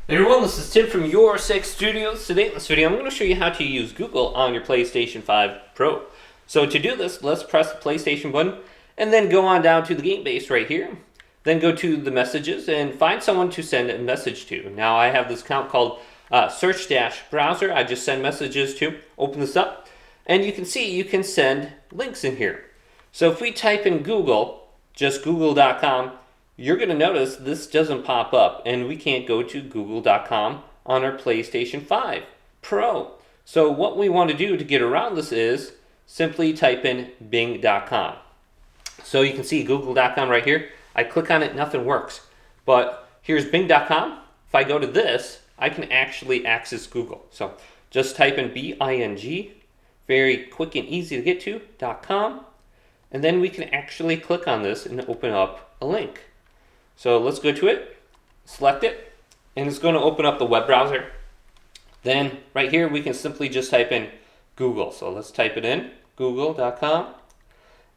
Hey everyone, this is Tim from YourSixStudios. Today in this video, I'm going to show you how to use Google on your PlayStation 5 Pro. So to do this, let's press the PlayStation button and then go on down to the game base right here. Then go to the messages and find someone to send a message to. Now I have this account called search-browser. I just send messages to. Open this up and you can see you can send links in here. So if we type in Google, just google.com, you're going to notice this doesn't pop up and we can't go to google.com on our PlayStation 5 Pro. So what we want to do to get around this is simply type in bing.com. So you can see google.com right here. I click on it, nothing works. But here's bing.com. If I go to this, I can actually access Google. So just type in Bing, very quick and easy to get to, .com. And then we can actually click on this and open up a link. So let's go to it, select it, and it's going to open up the web browser. Then right here we can simply just type in Google. So let's type it in, google.com.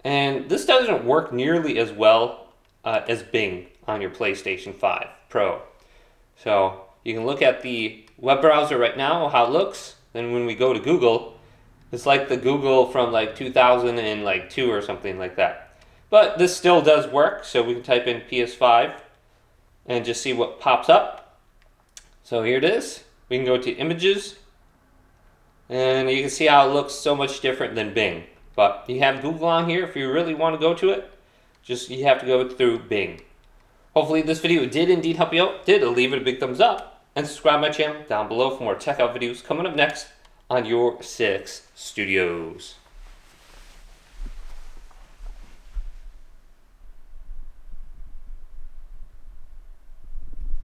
And this doesn't work nearly as well as Bing on your PlayStation 5 Pro. So you can look at the web browser right now, how it looks. Then when we go to Google, it's like the Google from like 2002 or something like that. But this still does work, so we can type in PS5 and just see what pops up. So here it is. We can go to images, and you can see how it looks so much different than Bing. But you have Google on here if you really want to go to it. Just you have to go through Bing. Hopefully this video did indeed help you out. Leave it a big thumbs up and subscribe to my channel down below for more tech out videos coming up next on YourSixStudios.